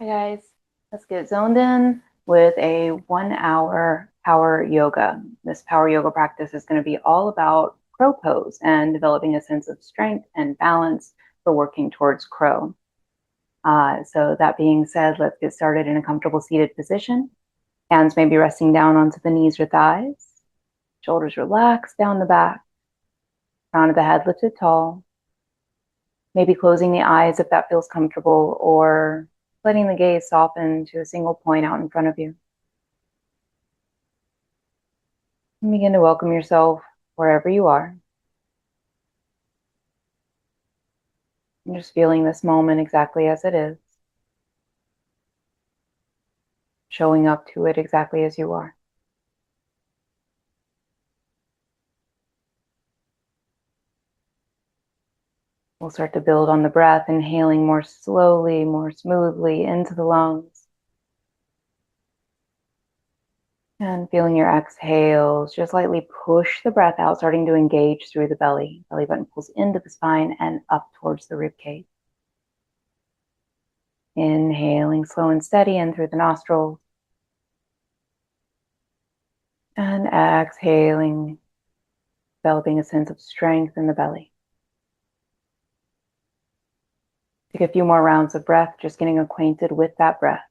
Hey guys, let's get zoned in with a 1 hour power yoga. This power yoga practice is going to be all about crow pose and developing a sense of strength and balance for working towards crow. So that being said, let's get started in a comfortable seated position. Hands may be resting down onto the knees or thighs. Shoulders relaxed down the back. Crown of the head lifted tall. Maybe closing the eyes if that feels comfortable, or letting the gaze soften to a single point out in front of you. And begin to welcome yourself wherever you are. And just feeling this moment exactly as it is. Showing up to it exactly as you are. We'll start to build on the breath, inhaling more slowly, more smoothly into the lungs. And feeling your exhales, just lightly push the breath out, starting to engage through the belly. Belly button pulls into the spine and up towards the rib cage. Inhaling slow and steady in through the nostrils. And exhaling, developing a sense of strength in the belly. Take a few more rounds of breath, just getting acquainted with that breath.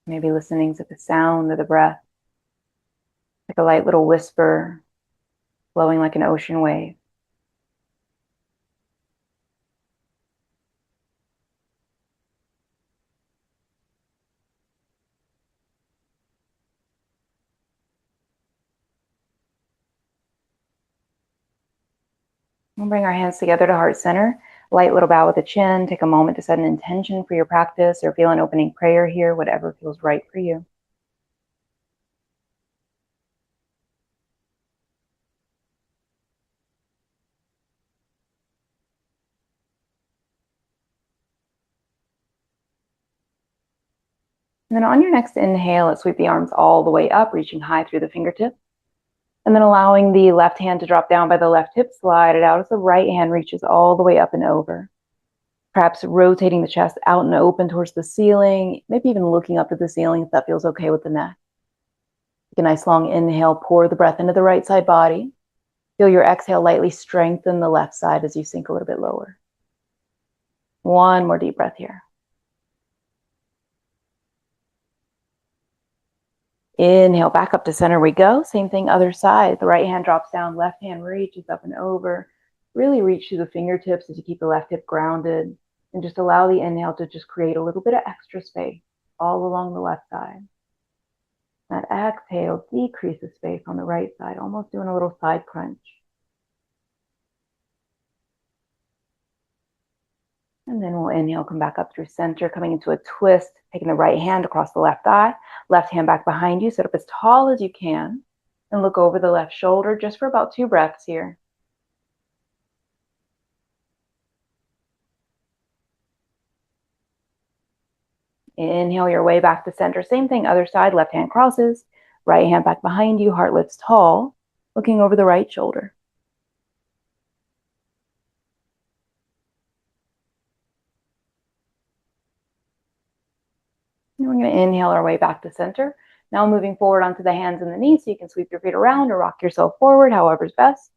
Maybe listening to the sound of the breath, like a light little whisper, flowing like an ocean wave. We'll bring our hands together to heart center. Light little bow with the chin. Take a moment to set an intention for your practice or feel an opening prayer here, whatever feels right for you. And then on your next inhale, let's sweep the arms all the way up, reaching high through the fingertips. And then allowing the left hand to drop down by the left hip, slide it out as the right hand reaches all the way up and over. Perhaps rotating the chest out and open towards the ceiling, maybe even looking up at the ceiling if that feels okay with the neck. Take a nice long inhale, pour the breath into the right side body. Feel your exhale lightly strengthen the left side as you sink a little bit lower. One more deep breath here. Inhale, back up to center we go. Same thing, other side. The right hand drops down, left hand reaches up and over. Really reach through the fingertips as you keep the left hip grounded. And just allow the inhale to just create a little bit of extra space all along the left side. That exhale, decrease the space on the right side, almost doing a little side crunch. And then we'll inhale, come back up through center, coming into a twist, taking the right hand across the left thigh, left hand back behind you, sit up as tall as you can, and look over the left shoulder just for about 2 breaths here. Inhale your way back to center. Same thing, other side, left hand crosses, right hand back behind you, heart lifts tall, looking over the right shoulder. And we're going to inhale our way back to center. Now moving forward onto the hands and the knees, so you can sweep your feet around or rock yourself forward, however's best.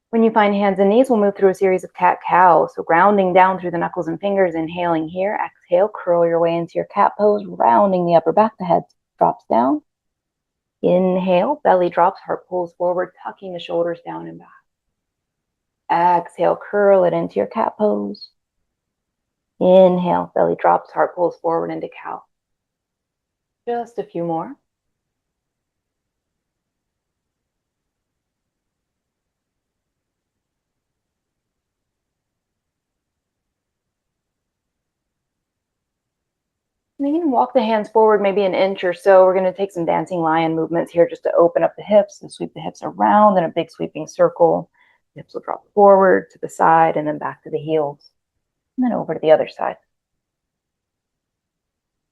When you find hands and knees, we'll move through a series of cat-cow. So grounding down through the knuckles and fingers, inhaling here. Exhale, curl your way into your cat pose, rounding the upper back. The head drops down. Inhale, belly drops, heart pulls forward, tucking the shoulders down and back. Exhale, curl it into your cat pose. Inhale, belly drops, heart pulls forward into cow. Just a few more. And then you can walk the hands forward maybe an inch or so. We're going to take some dancing lion movements here just to open up the hips and sweep the hips around in a big sweeping circle. The hips will drop forward to the side and then back to the heels. And then over to the other side.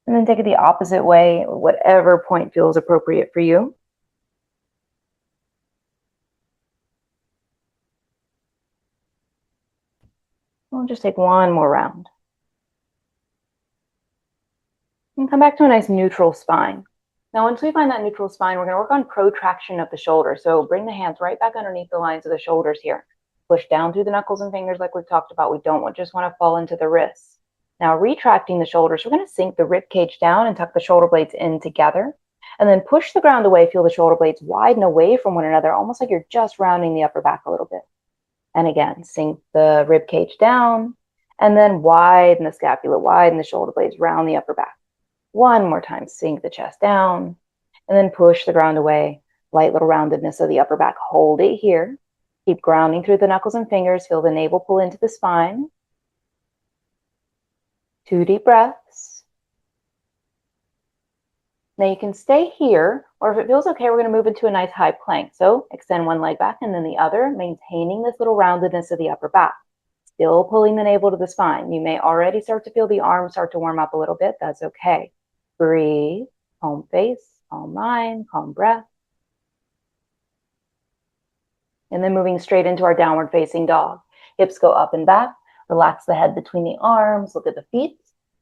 And then take it the opposite way, whatever point feels appropriate for you. Just take one more round. And come back to a nice neutral spine. Now, once we find that neutral spine, we're going to work on protraction of the shoulder. So bring the hands right back underneath the lines of the shoulders here. Push down through the knuckles and fingers like we've talked about. We don't just want to fall into the wrists. Now, retracting the shoulders, we're going to sink the rib cage down and tuck the shoulder blades in together. And then push the ground away. Feel the shoulder blades widen away from one another, almost like you're just rounding the upper back a little bit. And again, sink the rib cage down, and then widen the scapula, widen the shoulder blades, round the upper back. One more time, sink the chest down, and then push the ground away. Light little roundedness of the upper back. Hold it here. Keep grounding through the knuckles and fingers. Feel the navel pull into the spine. 2 deep breaths. Now you can stay here, or if it feels okay, we're going to move into a nice high plank. So extend one leg back and then the other, maintaining this little roundedness of the upper back. Still pulling the navel to the spine. You may already start to feel the arms start to warm up a little bit. That's okay. Breathe. Calm face, calm mind, calm breath. And then moving straight into our downward facing dog. Hips go up and back. Relax the head between the arms. Look at the feet.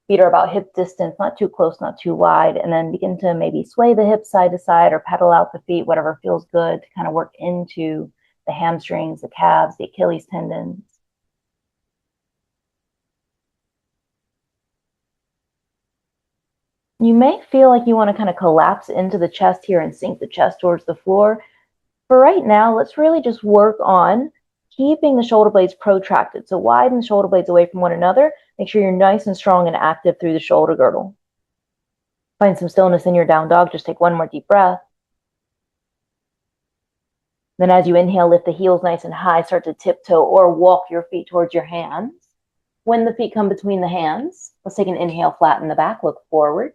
Feet are about hip distance, not too close, not too wide. And then begin to maybe sway the hips side to side or pedal out the feet, whatever feels good to kind of work into the hamstrings, the calves, the Achilles tendons. You may feel like you want to kind of collapse into the chest here and sink the chest towards the floor. For right now, let's really just work on keeping the shoulder blades protracted. So widen the shoulder blades away from one another. Make sure you're nice and strong and active through the shoulder girdle. Find some stillness in your down dog. Just take one more deep breath. Then as you inhale, lift the heels nice and high. Start to tiptoe or walk your feet towards your hands. When the feet come between the hands, let's take an inhale, flatten the back, look forward.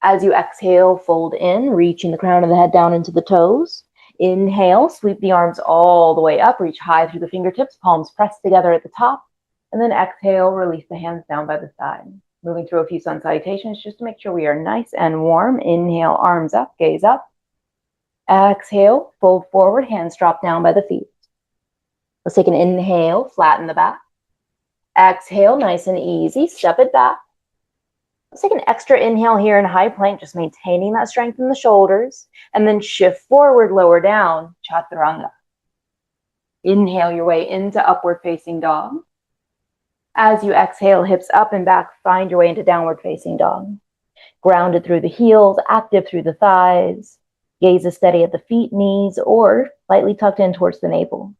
As you exhale, fold in, reaching the crown of the head down into the toes. Inhale, sweep the arms all the way up, reach high through the fingertips, palms pressed together at the top. And then exhale, release the hands down by the side. Moving through a few sun salutations just to make sure we are nice and warm. Inhale, arms up, gaze up. Exhale, fold forward, hands drop down by the feet. Let's take an inhale, flatten the back. Exhale, nice and easy, step it back. Let's take an extra inhale here in high plank, just maintaining that strength in the shoulders, and then shift forward, lower down, chaturanga. Inhale your way into upward facing dog. As you exhale, hips up and back, find your way into downward facing dog. Grounded through the heels, active through the thighs. Gaze is steady at the feet, knees, or lightly tucked in towards the navel.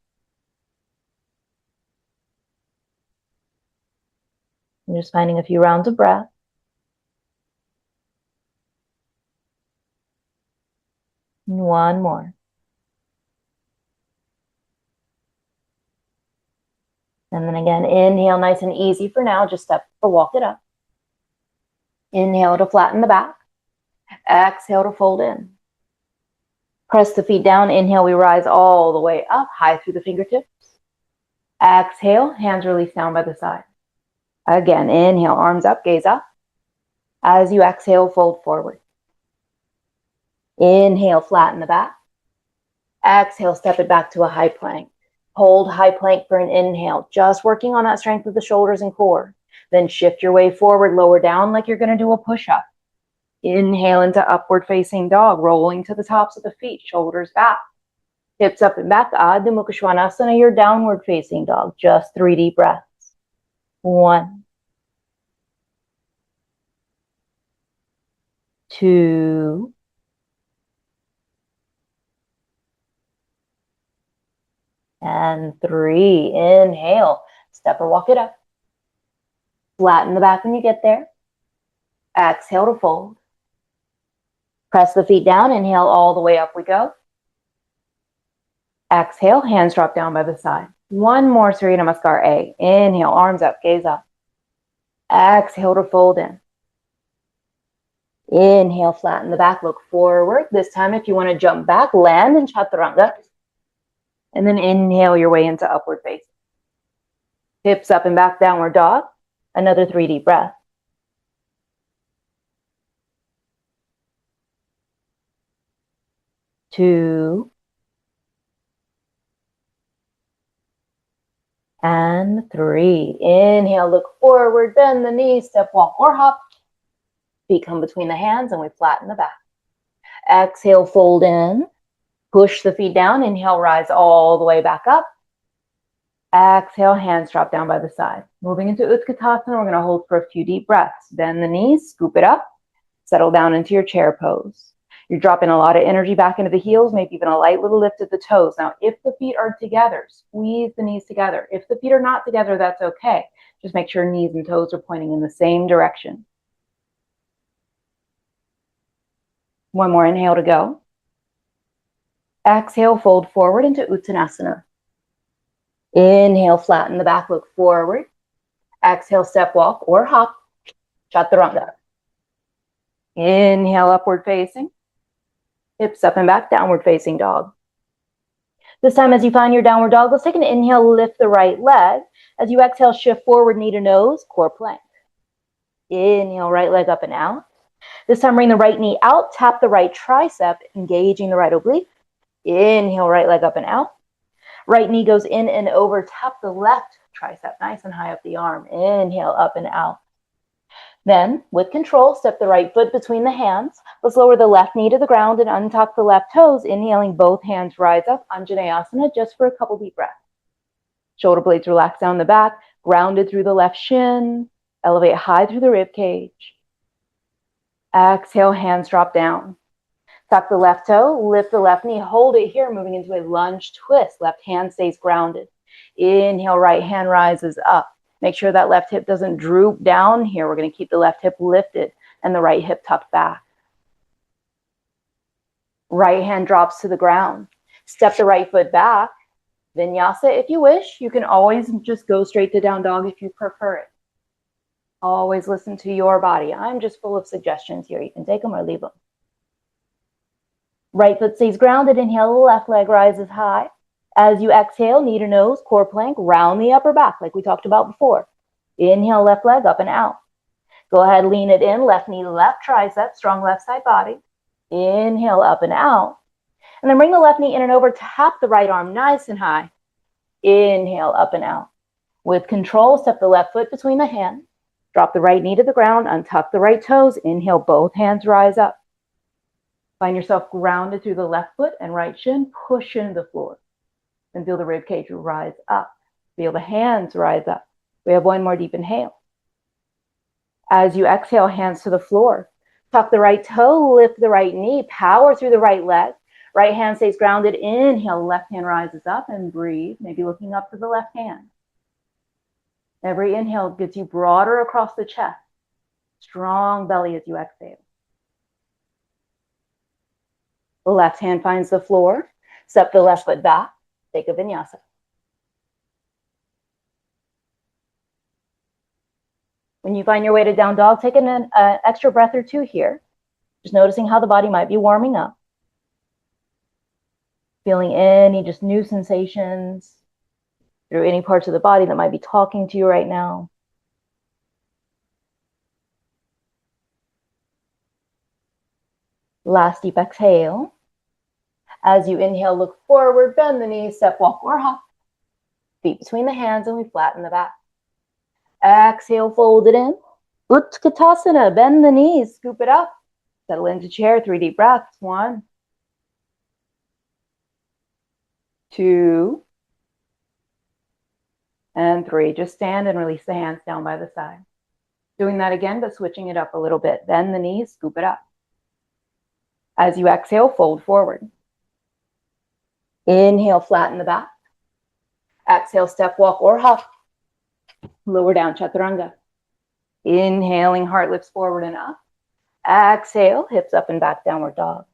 I'm just finding a few rounds of breath. And one more. And then again, inhale nice and easy for now. Just step or walk it up. Inhale to flatten the back. Exhale to fold in. Press the feet down. Inhale, we rise all the way up, high through the fingertips. Exhale, hands release down by the side. Again, inhale, arms up, gaze up. As you exhale, fold forward. Inhale, flatten the back. Exhale, step it back to a high plank. Hold high plank for an inhale, just working on that strength of the shoulders and core. Then shift your way forward, lower down like you're going to do a push-up. Inhale into upward facing dog, rolling to the tops of the feet, shoulders back. Hips up and back, Adho Mukha Svanasana, your downward facing dog. Just 3 deep breaths. 1, 2, and 3. Inhale, step or walk it up. Flatten the back when you get there. Exhale to fold. Press the feet down. Inhale, all the way up we go. Exhale, hands drop down by the side. One more Surya Namaskar A. Inhale, arms up, gaze up. Exhale to fold in. Inhale, flatten the back, look forward. This time, if you want to jump back, land in chaturanga. And then inhale your way into upward facing. Hips up and back, downward dog. Another 3 deep breaths. 2, and 3. Inhale, look forward, bend the knees, step, walk, or hop. Feet come between the hands and we flatten the back. Exhale, fold in. Push the feet down. Inhale, rise all the way back up. Exhale, hands drop down by the side. Moving into Utkatasana, we're going to hold for a few deep breaths. Bend the knees, scoop it up, settle down into your chair pose. You're dropping a lot of energy back into the heels, maybe even a light little lift at the toes. Now, if the feet are together, squeeze the knees together. If the feet are not together, that's okay. Just make sure knees and toes are pointing in the same direction. One more inhale to go. Exhale, fold forward into Uttanasana. Inhale, flatten the back, look forward. Exhale, step, walk, or hop. Chaturanga. Inhale, upward facing. Hips up and back, downward facing dog. This time, as you find your downward dog, let's take an inhale, lift the right leg. As you exhale, shift forward, knee to nose, core plank. Inhale, right leg up and out. This time, bring the right knee out, tap the right tricep, engaging the right oblique. Inhale, right leg up and out. Right knee goes in and over, tap the left tricep, nice and high up the arm. Inhale, up and out. Then, with control, step the right foot between the hands. Let's lower the left knee to the ground and untuck the left toes. Inhaling, both hands rise up, Anjaneyasana, just for a couple deep breaths. Shoulder blades relax down the back, grounded through the left shin. Elevate high through the rib cage. Exhale, hands drop down. Tuck the left toe, lift the left knee, hold it here, moving into a lunge twist. Left hand stays grounded. Inhale, right hand rises up. Make sure that left hip doesn't droop down here. We're going to keep the left hip lifted and the right hip tucked back. Right hand drops to the ground. Step the right foot back. Vinyasa if you wish. You can always just go straight to down dog if you prefer it. Always listen to your body. I'm just full of suggestions here. You can take them or leave them. Right foot stays grounded. Inhale, the left leg rises high. As you exhale, knee to nose, core plank, round the upper back like we talked about before. Inhale, left leg up and out. Go ahead, lean it in, left knee, left tricep, strong left side body. Inhale, up and out. And then bring the left knee in and over, tap the right arm nice and high. Inhale, up and out. With control, step the left foot between the hands. Drop the right knee to the ground, untuck the right toes. Inhale, both hands rise up. Find yourself grounded through the left foot and right shin, push into the floor. And feel the rib cage rise up. Feel the hands rise up. We have one more deep inhale. As you exhale, hands to the floor. Tuck the right toe, lift the right knee, power through the right leg. Right hand stays grounded. Inhale, left hand rises up and breathe, maybe looking up to the left hand. Every inhale gets you broader across the chest. Strong belly as you exhale. The left hand finds the floor. Step the left foot back. Take a vinyasa. When you find your way to down dog, take an extra breath or two here. Just noticing how the body might be warming up. Feeling any just new sensations through any parts of the body that might be talking to you right now. Last deep exhale. As you inhale, look forward, bend the knees, step, walk, or hop. Feet between the hands and we flatten the back. Exhale, fold it in. Utkatasana, bend the knees, scoop it up. Settle into chair, 3 deep breaths. 1, 2, and 3. Just stand and release the hands down by the side. Doing that again, but switching it up a little bit. Bend the knees, scoop it up. As you exhale, fold forward. Inhale, flatten the back. Exhale, step, walk, or hop. Lower down, chaturanga. Inhaling, heart lifts forward and up. Exhale, hips up and back, downward dog.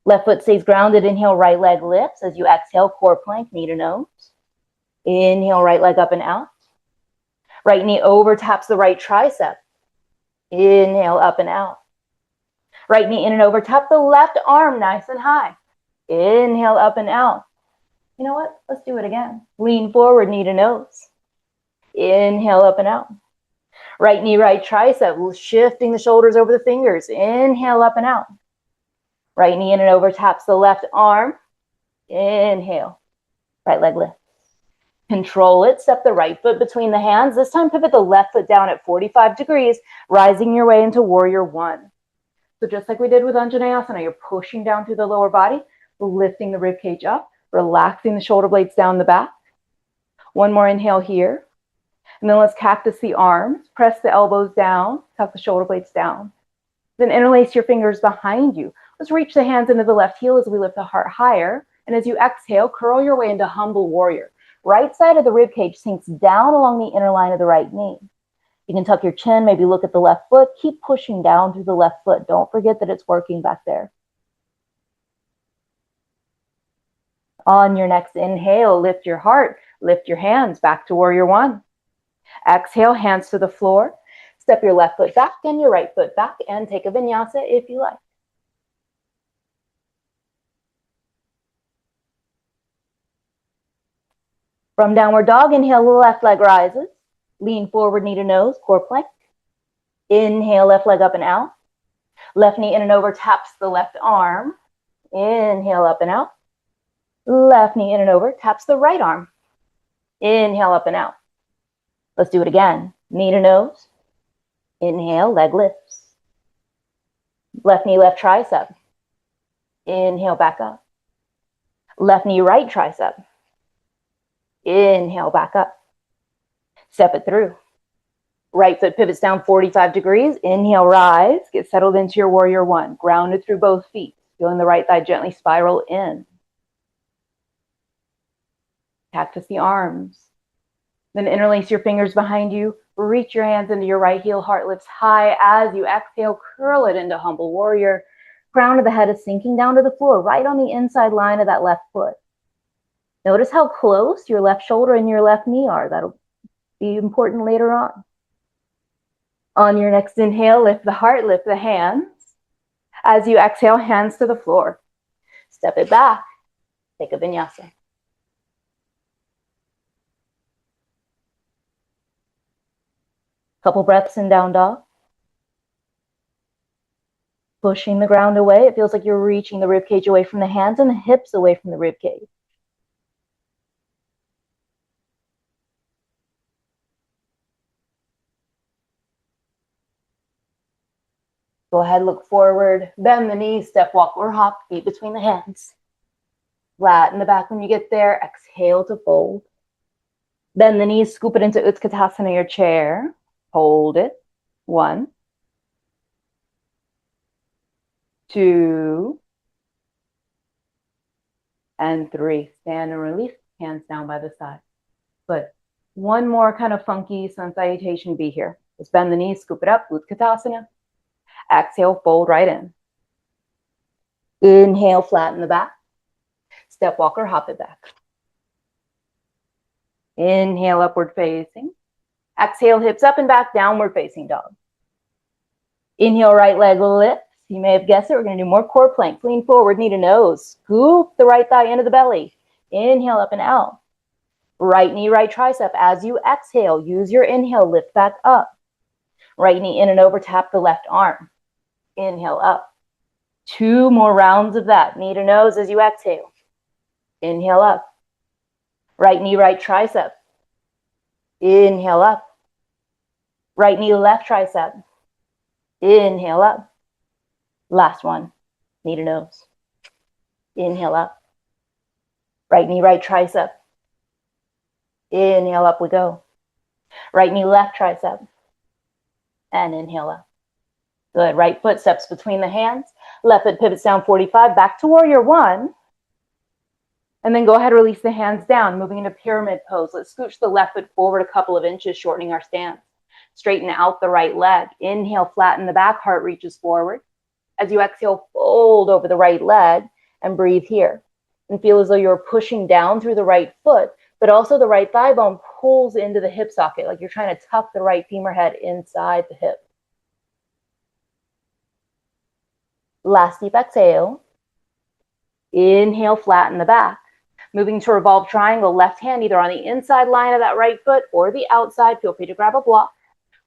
Left foot stays grounded. Inhale, right leg lifts. As you exhale, core plank, knee to nose. Inhale, right leg up and out. Right knee over, taps the right tricep. Inhale, up and out. Right knee in and over, tap the left arm nice and high. Inhale, up and out. You know what? Let's do it again. Lean forward, knee to nose. Inhale, up and out. Right knee, right tricep, shifting the shoulders over the fingers. Inhale, up and out. Right knee in and over, taps the left arm. Inhale. Right leg lifts. Control it. Step the right foot between the hands. This time pivot the left foot down at 45 degrees, rising your way into warrior one. So just like we did with Anjaneyasana, you're pushing down through the lower body, lifting the rib cage up, relaxing the shoulder blades down the back. One more inhale here. And then let's cactus the arms. Press the elbows down, tuck the shoulder blades down. Then interlace your fingers behind you. Let's reach the hands into the left heel as we lift the heart higher. And as you exhale, curl your way into humble warrior. Right side of the rib cage sinks down along the inner line of the right knee. You can tuck your chin, maybe look at the left foot. Keep pushing down through the left foot. Don't forget that it's working back there. On your next inhale, lift your heart, lift your hands back to warrior one. Exhale, hands to the floor. Step your left foot back and your right foot back and take a vinyasa if you like. From downward dog, inhale, the left leg rises. Lean forward, knee to nose, core plank. Inhale, left leg up and out. Left knee in and over, taps the left arm. Inhale, up and out. Left knee in and over, taps the right arm. Inhale, up and out. Let's do it again. Knee to nose. Inhale, leg lifts. Left knee, left tricep. Inhale, back up. Left knee, right tricep. Inhale, back up. Step it through. Right foot pivots down 45 degrees. Inhale, rise. Get settled into your warrior one. Grounded through both feet. Feeling the right thigh gently spiral in. Cactus the arms. Then interlace your fingers behind you. Reach your hands into your right heel. Heart lifts high. As you exhale, curl it into humble warrior. Crown of the head is sinking down to the floor, right on the inside line of that left foot. Notice how close your left shoulder and your left knee are. That'll be important later on. On your next inhale, lift the heart, lift the hands. As you exhale, hands to the floor. Step it back. Take a vinyasa. Couple breaths in down dog. Pushing the ground away. It feels like you're reaching the rib cage away from the hands and the hips away from the rib cage. Go ahead, look forward, bend the knees, step, walk, or hop, feet between the hands. Flatten the back when you get there. Exhale to fold. Bend the knees, scoop it into Utkatasana, your chair. Hold it. 1, 2, and 3. Stand and release, hands down by the side. Good. One more kind of funky sun salutation B here. Just bend the knees, scoop it up, Utkatasana. Exhale, fold right in. Inhale, flatten the back. Step, walk, or hop it back. Inhale, upward facing. Exhale, hips up and back, downward facing dog. Inhale, right leg lifts. You may have guessed it. We're going to do more core plank. Lean forward, knee to nose. Scoop the right thigh into the belly. Inhale, up and out. Right knee, right tricep. As you exhale, use your inhale, lift back up. Right knee in and over, tap the left arm. Inhale, up. 2 more rounds of that. Knee to nose as you exhale. Inhale, up. Right knee, right tricep. Inhale, up. Right knee, left tricep. Inhale, up. Last one. Knee to nose. Inhale, up. Right knee, right tricep. Inhale, up we go. Right knee, left tricep. And inhale up. Good. Right foot steps between the hands. Left foot pivots down 45. Back to warrior one. And then go ahead and release the hands down, moving into pyramid pose. Let's scooch the left foot forward a couple of inches, shortening our stance. Straighten out the right leg. Inhale, flatten the back, heart reaches forward. As you exhale, fold over the right leg and breathe here. And feel as though you're pushing down through the right foot, but also the right thigh bone pulls into the hip socket, like you're trying to tuck the right femur head inside the hip. Last deep exhale. Inhale, flatten the back. Moving to revolve triangle, left hand either on the inside line of that right foot or the outside. Feel free to grab a block.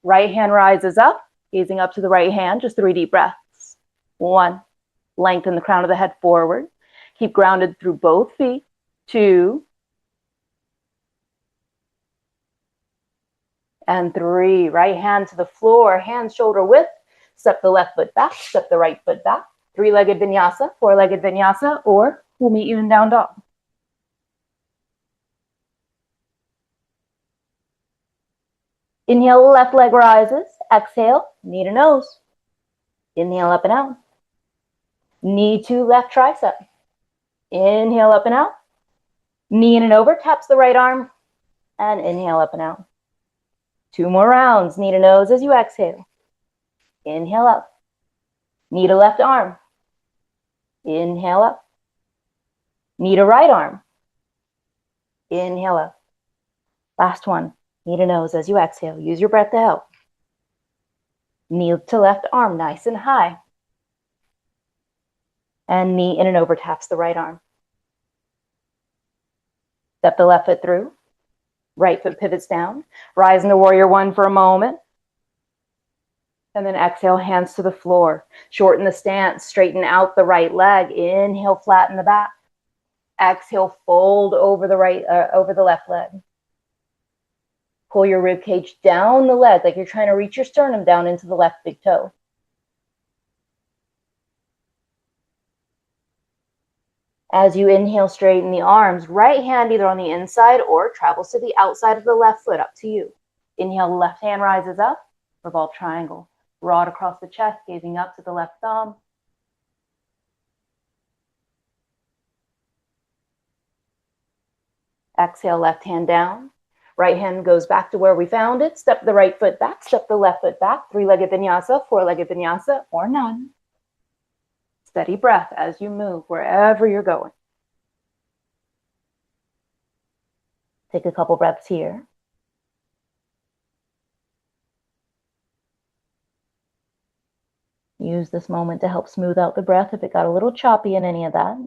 Right hand rises up, gazing up to the right hand, just 3 deep breaths. 1, lengthen the crown of the head forward. Keep grounded through both feet. 2, And 3, right hand to the floor, hands shoulder width. Step the left foot back, step the right foot back. 3-legged vinyasa, 4-legged vinyasa, or we'll meet you in down dog. Inhale, left leg rises. Exhale, knee to nose. Inhale, up and out. Knee to left tricep. Inhale, up and out. Knee in and over, taps the right arm. And inhale, up and out. 2 more rounds, knee to nose as you exhale. Inhale up. Knee to left arm. Inhale up. Knee to right arm. Inhale up. Last one. Knee to nose as you exhale. Use your breath to help. Knee to left arm, nice and high. And knee in and over taps the right arm. Step the left foot through. Right foot pivots down. Rise into warrior 1 for a moment. And then exhale, hands to the floor. Shorten the stance, straighten out the right leg. Inhale, flatten the back. Exhale, fold over the left leg. Pull your rib cage down the leg like you're trying to reach your sternum down into the left big toe. As you inhale, straighten the arms. Right hand either on the inside or travels to the outside of the left foot, up to you. Inhale, left hand rises up. Revolve triangle. Broad across the chest, gazing up to the left thumb. Exhale, left hand down. Right hand goes back to where we found it. Step the right foot back, step the left foot back. 3-legged vinyasa, 4-legged vinyasa, or none. Steady breath as you move wherever you're going. Take a couple breaths here. Use this moment to help smooth out the breath if it got a little choppy in any of that.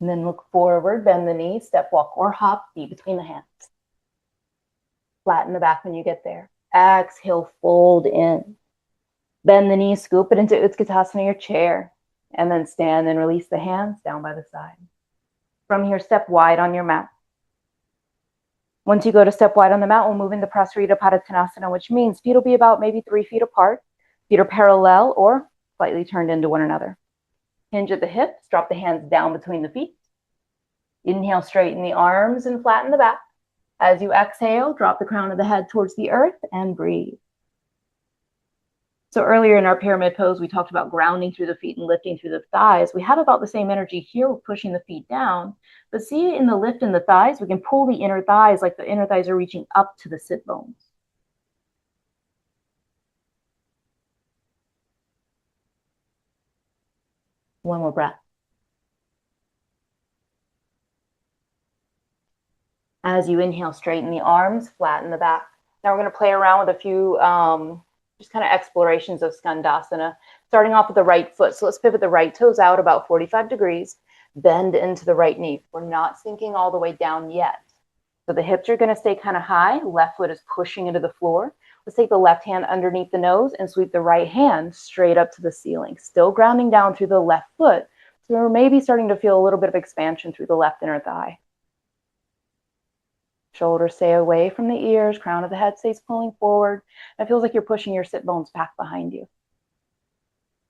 And then look forward, bend the knees, step, walk, or hop, knee between the hands. Flatten the back when you get there. Exhale, fold in. Bend the knees, scoop it into Utkatasana, your chair. And then stand and release the hands down by the side. From here, step wide on your mat. Once you go to step wide on the mat, we'll move into Prasarita Padottanasana, which means feet will be about maybe 3 feet apart. Feet are parallel or slightly turned into one another. Hinge at the hips, drop the hands down between the feet. Inhale, straighten the arms and flatten the back. As you exhale, drop the crown of the head towards the earth and breathe. So earlier in our pyramid pose, we talked about grounding through the feet and lifting through the thighs. We have about the same energy here. We're pushing the feet down. But see, in the lift in the thighs, we can pull the inner thighs like the inner thighs are reaching up to the sit bones. One more breath. As you inhale, straighten the arms, flatten the back. Now we're going to play around with a few just kind of explorations of Skandasana, starting off with the right foot. So let's pivot the right toes out about 45 degrees, bend into the right knee. We're not sinking all the way down yet. So the hips are going to stay kind of high. Left foot is pushing into the floor. Let's take the left hand underneath the nose and sweep the right hand straight up to the ceiling, still grounding down through the left foot. So we're maybe starting to feel a little bit of expansion through the left inner thigh. Shoulders stay away from the ears, crown of the head stays pulling forward. It feels like you're pushing your sit bones back behind you.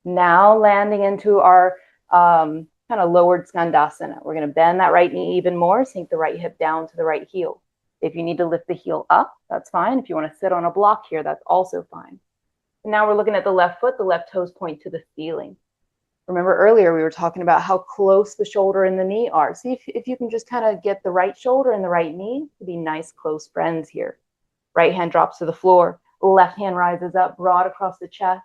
Now landing into our kind of lowered Skandasana. We're going to bend that right knee even more, sink the right hip down to the right heel. If you need to lift the heel up, that's fine. If you want to sit on a block here, that's also fine. And now we're looking at the left foot, the left toes point to the ceiling. Remember earlier we were talking about how close the shoulder and the knee are. See if you can just kind of get the right shoulder and the right knee to be nice close friends here. Right hand drops to the floor. Left hand rises up broad across the chest.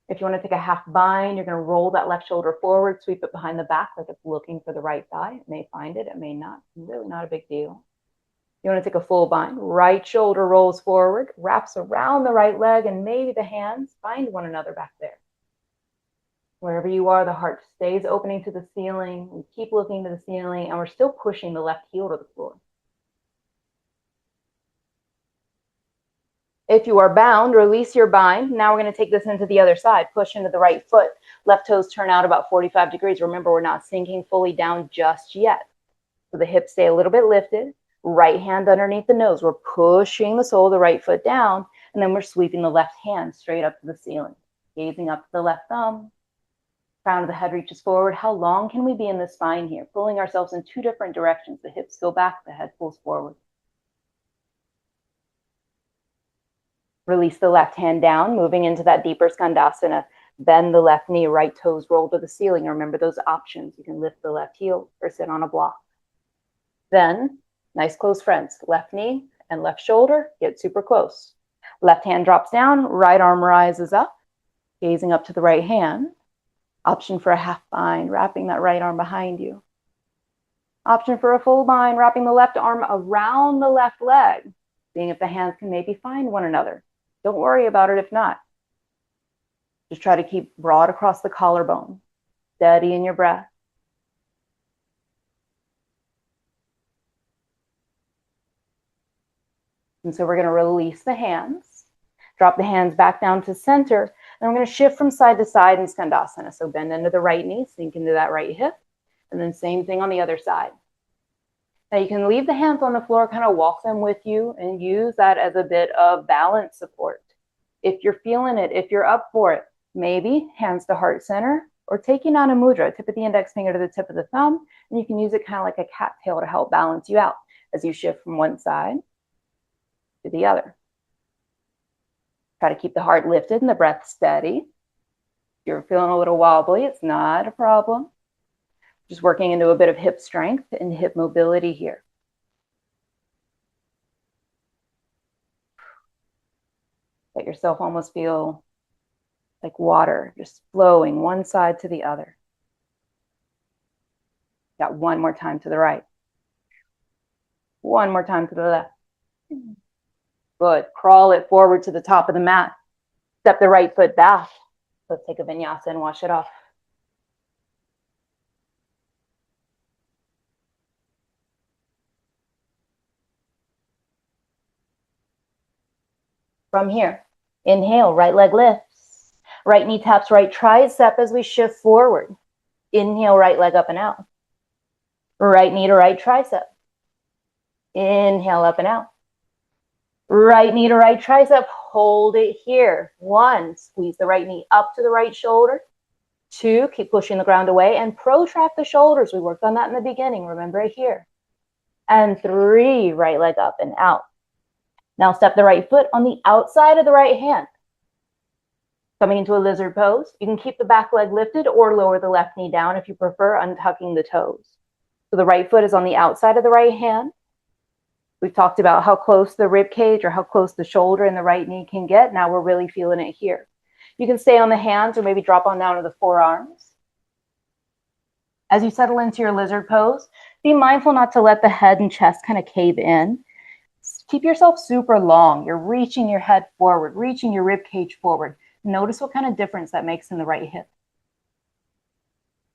If you want to take a half bind, you're going to roll that left shoulder forward, sweep it behind the back like it's looking for the right thigh. It may find it, it may not. Really not a big deal. You want to take a full bind. Right shoulder rolls forward, wraps around the right leg, and maybe the hands find one another back there. Wherever you are, the heart stays opening to the ceiling. We keep looking to the ceiling, and we're still pushing the left heel to the floor. If you are bound, release your bind. Now we're going to take this into the other side. Push into the right foot. Left toes turn out about 45 degrees. Remember, we're not sinking fully down just yet. So the hips stay a little bit lifted. Right hand underneath the nose. We're pushing the sole of the right foot down, and then we're sweeping the left hand straight up to the ceiling. Gazing up to the left thumb. Crown of the head reaches forward. How long can we be in the spine here? Pulling ourselves in two different directions. The hips go back, the head pulls forward. Release the left hand down, moving into that deeper Skandasana. Bend the left knee, right toes roll to the ceiling. Remember those options. You can lift the left heel or sit on a block. Then, nice close friends. Left knee and left shoulder get super close. Left hand drops down, right arm rises up, gazing up to the right hand. Option for a half bind, wrapping that right arm behind you. Option for a full bind, wrapping the left arm around the left leg, seeing if the hands can maybe find one another. Don't worry about it if not. Just try to keep broad across the collarbone. Steady in your breath. And so we're going to release the hands, drop the hands back down to center, and we're going to shift from side to side in Skandasana. So bend into the right knee, sink into that right hip, and then same thing on the other side. Now you can leave the hands on the floor, kind of walk them with you, and use that as a bit of balance support. If you're feeling it, if you're up for it, maybe hands to heart center, or taking on a mudra, tip of the index finger to the tip of the thumb, and you can use it kind of like a cattail to help balance you out as you shift from one side to the other. Try to keep the heart lifted and the breath steady. If you're feeling a little wobbly, it's not a problem. Just working into a bit of hip strength and hip mobility here. Let yourself almost feel like water, just flowing one side to the other. Got one more time to the right. One more time to the left. Good. Crawl it forward to the top of the mat. Step the right foot back. Let's take a vinyasa and wash it off. From here, inhale, right leg lifts. Right knee taps right tricep as we shift forward. Inhale, right leg up and out. Right knee to right tricep. Inhale, up and out. Right knee to right tricep, hold it here. 1, squeeze the right knee up to the right shoulder. 2, keep pushing the ground away and protract the shoulders. We worked on that in the beginning, remember it here. And 3, right leg up and out. Now step the right foot on the outside of the right hand. Coming into a lizard pose. You can keep the back leg lifted or lower the left knee down if you prefer, untucking the toes. So the right foot is on the outside of the right hand. We've talked about how close the rib cage or how close the shoulder and the right knee can get. Now we're really feeling it here. You can stay on the hands or maybe drop on down to the forearms. As you settle into your lizard pose, be mindful not to let the head and chest kind of cave in. Keep yourself super long. You're reaching your head forward, reaching your rib cage forward. Notice what kind of difference that makes in the right hip.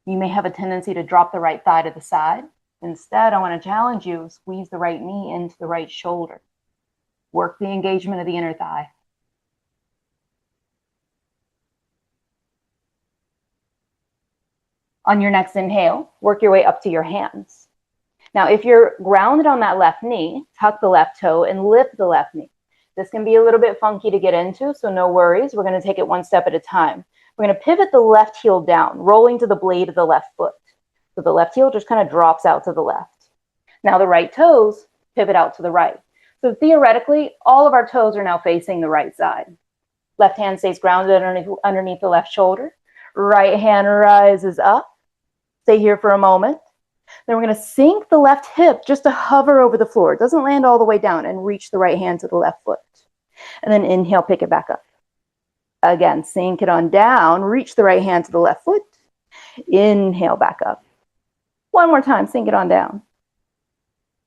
You may have a tendency to drop the right thigh to the side. Instead, I want to challenge you, squeeze the right knee into the right shoulder. Work the engagement of the inner thigh. On your next inhale, work your way up to your hands. Now, if you're grounded on that left knee, tuck the left toe and lift the left knee. This can be a little bit funky to get into, so no worries. We're going to take it one step at a time. We're going to pivot the left heel down, rolling to the blade of the left foot. So the left heel just kind of drops out to the left. Now the right toes pivot out to the right. So theoretically, all of our toes are now facing the right side. Left hand stays grounded underneath the left shoulder. Right hand rises up. Stay here for a moment. Then we're going to sink the left hip just to hover over the floor. It doesn't land all the way down, and reach the right hand to the left foot. And then inhale, pick it back up. Again, sink it on down, reach the right hand to the left foot. Inhale, back up. One more time, sink it on down.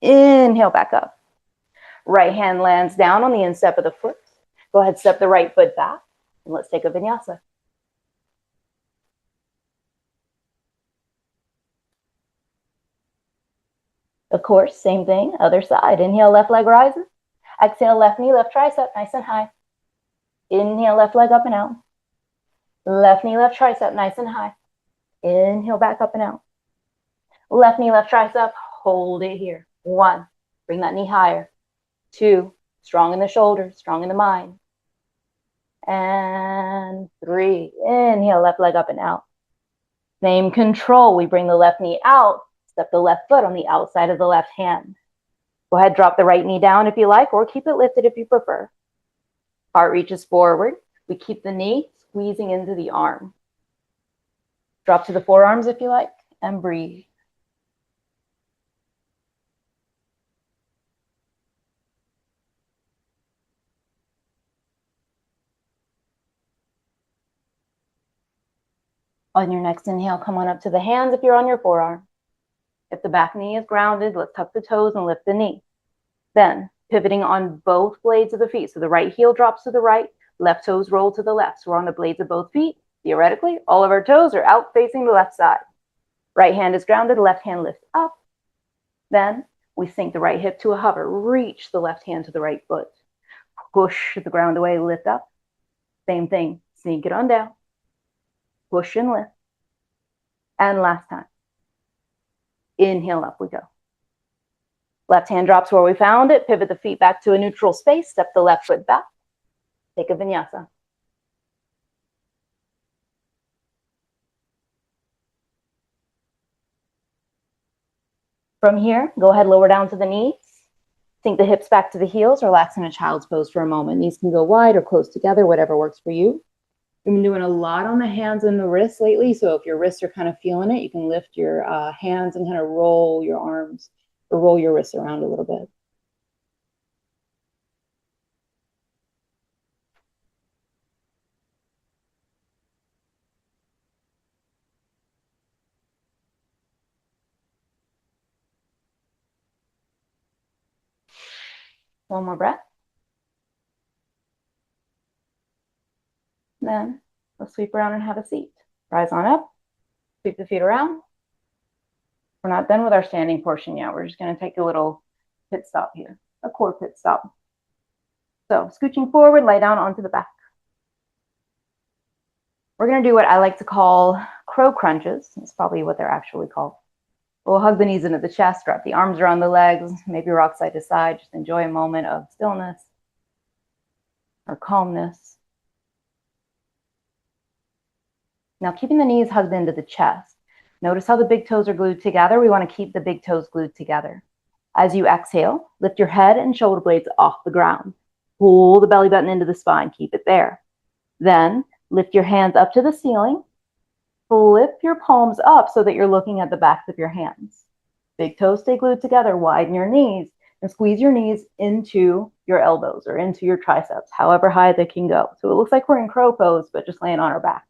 Inhale, back up. Right hand lands down on the instep of the foot. Go ahead, step the right foot back, and let's take a vinyasa. Of course, same thing, other side. Inhale, left leg rises. Exhale, left knee, left tricep, nice and high. Inhale, left leg up and out. Left knee, left tricep, nice and high. Inhale, back up and out. Left knee, left tricep, hold it here. 1, bring that knee higher. 2, strong in the shoulders, strong in the mind. And 3, inhale, left leg up and out. Same control, we bring the left knee out, step the left foot on the outside of the left hand. Go ahead, drop the right knee down if you like, or keep it lifted if you prefer. Heart reaches forward. We keep the knee squeezing into the arm. Drop to the forearms if you like, and breathe. On your next inhale, come on up to the hands if you're on your forearm. If the back knee is grounded, let's tuck the toes and lift the knee. Then, pivoting on both blades of the feet. So the right heel drops to the right, left toes roll to the left. So we're on the blades of both feet. Theoretically, all of our toes are out facing the left side. Right hand is grounded, left hand lifts up. Then we sink the right hip to a hover. Reach the left hand to the right foot. Push the ground away, lift up. Same thing, sink it on down. Push and lift. And last time. Inhale, up we go. Left hand drops where we found it. Pivot the feet back to a neutral space. Step the left foot back. Take a vinyasa. From here, go ahead, lower down to the knees. Sink the hips back to the heels. Relax in a child's pose for a moment. Knees can go wide or close together, whatever works for you. We've been doing a lot on the hands and the wrists lately. So if your wrists are kind of feeling it, you can lift your hands and kind of roll your arms or roll your wrists around a little bit. One more breath. Then let's sweep around and have a seat. Rise on up, sweep the feet around. We're not done with our standing portion yet. We're just going to take a little pit stop here, a core pit stop. So scooching forward, lay down onto the back. We're going to do what I like to call crow crunches. That's probably what they're actually called. We'll hug the knees into the chest, wrap the arms around the legs, maybe rock side to side. Just enjoy a moment of stillness or calmness. Now, keeping the knees hugged into the chest. Notice how the big toes are glued together. We want to keep the big toes glued together. As you exhale, lift your head and shoulder blades off the ground. Pull the belly button into the spine. Keep it there. Then lift your hands up to the ceiling. Flip your palms up so that you're looking at the backs of your hands. Big toes stay glued together. Widen your knees and squeeze your knees into your elbows or into your triceps, however high they can go. So it looks like we're in crow pose, but just laying on our back.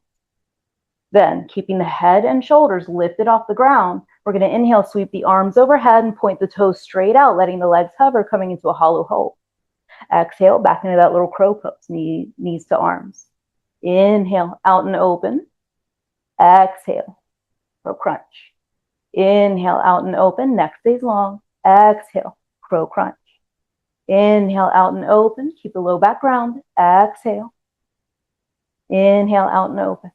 Then, keeping the head and shoulders lifted off the ground, we're going to inhale, sweep the arms overhead and point the toes straight out, letting the legs hover, coming into a hollow hold. Exhale, back into that little crow pose, knees to arms. Inhale, out and open. Exhale, crow crunch. Inhale, out and open, neck stays long. Exhale, crow crunch. Inhale, out and open, keep the low back round. Exhale. Inhale, out and open.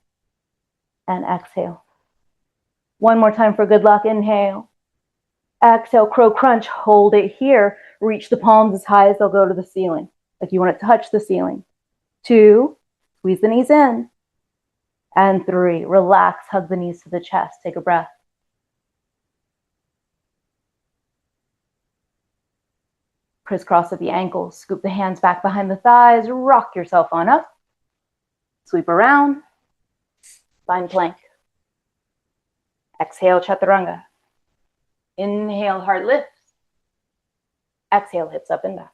And exhale. One more time for good luck. Inhale. Exhale, crow crunch. Hold it here. Reach the palms as high as they'll go to the ceiling, like you want to touch the ceiling. 2, squeeze the knees in. And 3, relax, hug the knees to the chest. Take a breath. Crisscross at the ankles. Scoop the hands back behind the thighs. Rock yourself on up. Sweep around. Spine plank. Exhale, chaturanga. Inhale, heart lifts. Exhale, hips up and back.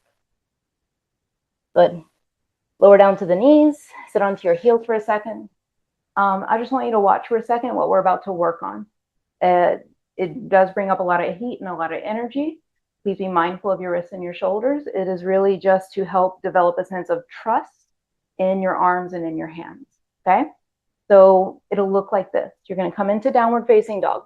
Good. Lower down to the knees. Sit onto your heels for a second. I just want you to watch for a second what we're about to work on. It does bring up a lot of heat and a lot of energy. Please be mindful of your wrists and your shoulders. It is really just to help develop a sense of trust in your arms and in your hands. Okay? So it'll look like this. You're going to come into downward facing dog.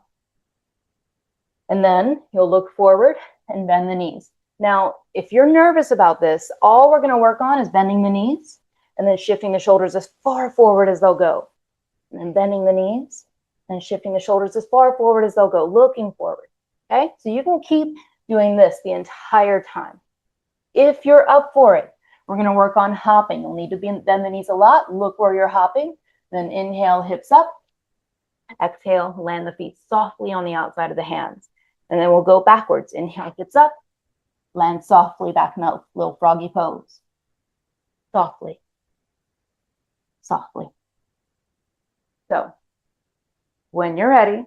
And then you'll look forward and bend the knees. Now, if you're nervous about this, all we're going to work on is bending the knees and then shifting the shoulders as far forward as they'll go. And then bending the knees and shifting the shoulders as far forward as they'll go, looking forward. Okay, so you can keep doing this the entire time. If you're up for it, we're going to work on hopping. You'll need to bend the knees a lot. Look where you're hopping. Then inhale, hips up. Exhale, land the feet softly on the outside of the hands. And then we'll go backwards. Inhale, hips up. Land softly back in a little froggy pose. Softly. Softly. So, when you're ready,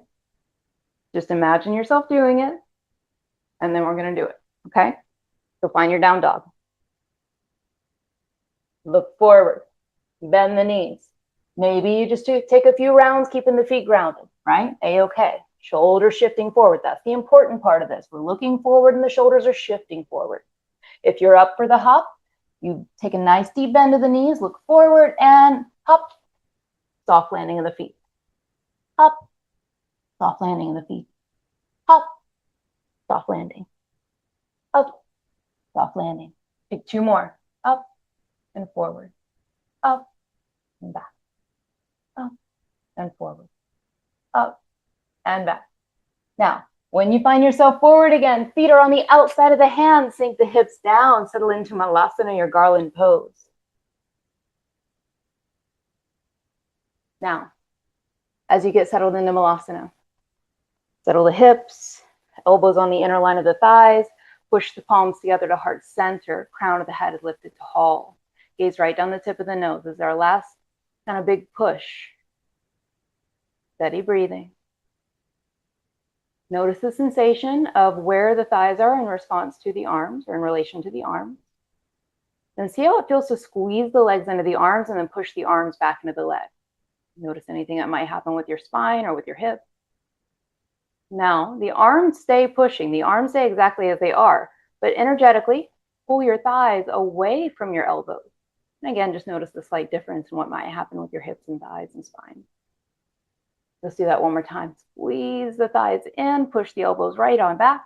just imagine yourself doing it. And then we're going to do it. Okay? So find your down dog. Look forward. Bend the knees. Maybe you just take a few rounds keeping the feet grounded, right? A-okay. Shoulders shifting forward. That's the important part of this. We're looking forward and the shoulders are shifting forward. If you're up for the hop, you take a nice deep bend of the knees, look forward and hop. Soft landing of the feet. Hop. Soft landing of the feet. Hop. Soft landing. Up. Soft landing. Take two more. Up and forward. Up and back. Up and forward. Up and back. Now, when you find yourself forward again, feet are on the outside of the hands, sink the hips down, settle into Malasana, your garland pose. Now, as you get settled into Malasana, settle the hips, elbows on the inner line of the thighs, push the palms together to heart center, crown of the head is lifted tall. Gaze right down the tip of the nose. This is our last kind of big push. Steady breathing. Notice the sensation of where the thighs are in response to the arms or in relation to the arms. Then see how it feels to squeeze the legs into the arms and then push the arms back into the legs. Notice anything that might happen with your spine or with your hip. Now, the arms stay pushing. The arms stay exactly as they are, but energetically pull your thighs away from your elbows. And again, just notice the slight difference in what might happen with your hips and thighs and spine. Let's do that one more time. Squeeze the thighs in, push the elbows right on back,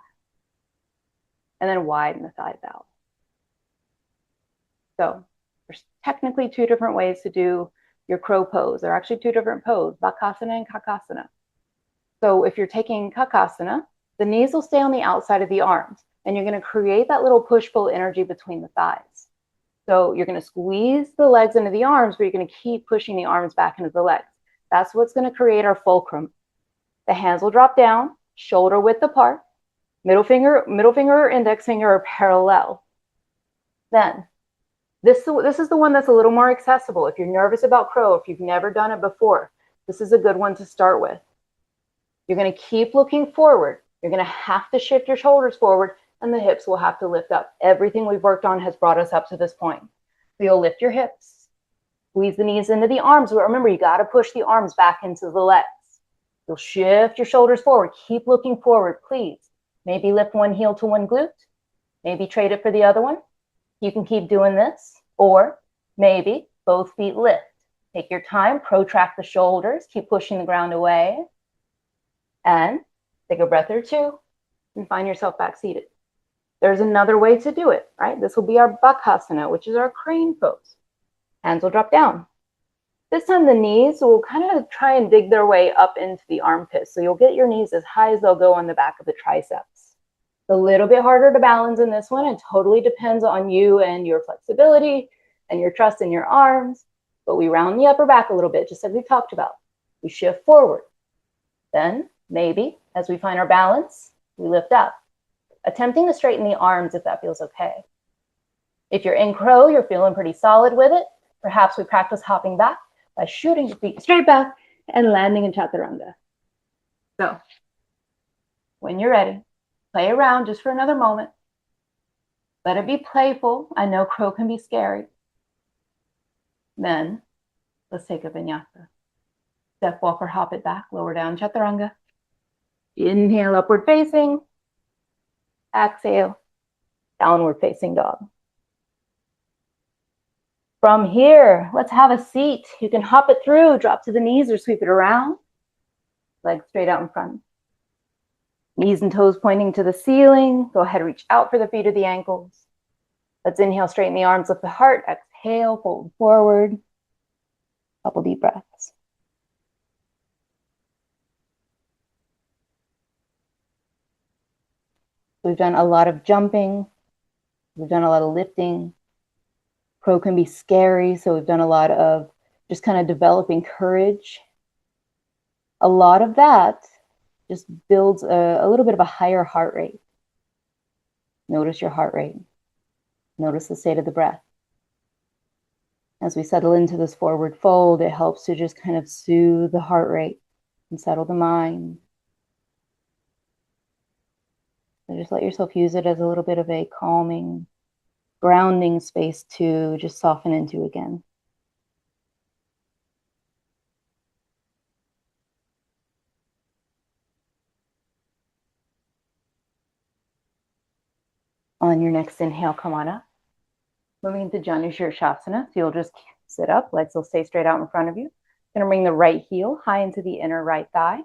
and then widen the thighs out. So there's technically two different ways to do your crow pose. There are actually two different poses, Bakasana and Kakasana. So if you're taking Kakasana, the knees will stay on the outside of the arms, and you're going to create that little push-pull energy between the thighs. So you're going to squeeze the legs into the arms, but you're going to keep pushing the arms back into the legs. That's what's going to create our fulcrum. The hands will drop down, shoulder width apart, middle finger or index finger are parallel. Then, this is the one that's a little more accessible. If you're nervous about crow, if you've never done it before, this is a good one to start with. You're going to keep looking forward. You're going to have to shift your shoulders forward, and the hips will have to lift up. Everything we've worked on has brought us up to this point. So you'll lift your hips. Squeeze the knees into the arms. But remember, you got to push the arms back into the legs. You'll shift your shoulders forward. Keep looking forward, please. Maybe lift one heel to one glute. Maybe trade it for the other one. You can keep doing this. Or maybe both feet lift. Take your time. Protract the shoulders. Keep pushing the ground away. And take a breath or two and find yourself back seated. There's another way to do it, right? This will be our Bakasana, which is our crane pose. Hands will drop down. This time the knees will kind of try and dig their way up into the armpits. So you'll get your knees as high as they'll go on the back of the triceps. It's a little bit harder to balance in this one. It totally depends on you and your flexibility and your trust in your arms. But we round the upper back a little bit, just as we talked about. We shift forward. Then maybe as we find our balance, we lift up. Attempting to straighten the arms if that feels okay. If you're in crow, you're feeling pretty solid with it. Perhaps we practice hopping back by shooting your feet straight back and landing in chaturanga. So when you're ready, play around just for another moment. Let it be playful. I know crow can be scary. Then let's take a vinyasa. Step walk or hop it back, lower down chaturanga. Inhale, upward facing. Exhale, downward facing dog. From here, let's have a seat. You can hop it through, drop to the knees or sweep it around. Legs straight out in front. Knees and toes pointing to the ceiling. Go ahead, reach out for the feet or the ankles. Let's inhale, straighten the arms, lift the heart. Exhale, fold forward. Couple deep breaths. We've done a lot of jumping. We've done a lot of lifting. Crow can be scary, so we've done a lot of just kind of developing courage. A lot of that just builds a little bit of a higher heart rate. Notice your heart rate. Notice the state of the breath. As we settle into this forward fold, it helps to just kind of soothe the heart rate and settle the mind. So just let yourself use it as a little bit of a calming, grounding space to just soften into again. On your next inhale, come on up. Moving into Janushirashasana, so you'll just sit up, legs will stay straight out in front of you. Gonna bring the right heel high into the inner right thigh.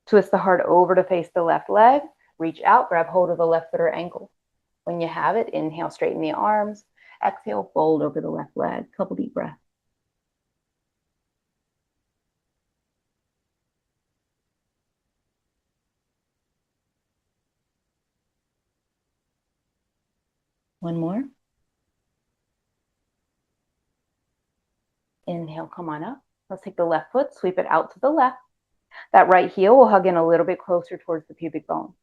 Twist the heart over to face the left leg. Reach out, grab hold of the left foot or ankle. When you have it, inhale, straighten the arms. Exhale, fold over the left leg. Couple deep breaths. One more. Inhale, come on up. Let's take the left foot, sweep it out to the left. That right heel will hug in a little bit closer towards the pubic bone.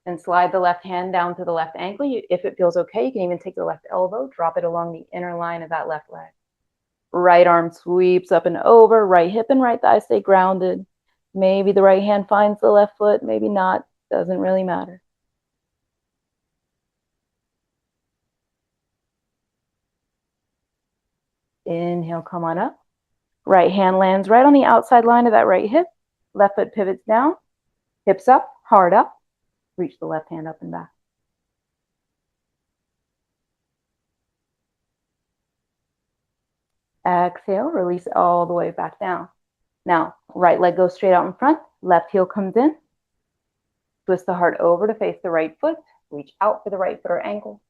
And slide the left hand down to the left ankle. If it feels okay, you can even take the left elbow, drop it along the inner line of that left leg. Right arm sweeps up and over, right hip and right thigh stay grounded. Maybe the right hand finds the left foot, maybe not, doesn't really matter. Inhale, come on up. Right hand lands right on the outside line of that right hip. Left foot pivots down, hips up, heart up. Reach the left hand up and back. Exhale, release all the way back down. Now, right leg goes straight out in front, left heel comes in. Twist the heart over to face the right foot. Reach out for the right foot or ankle.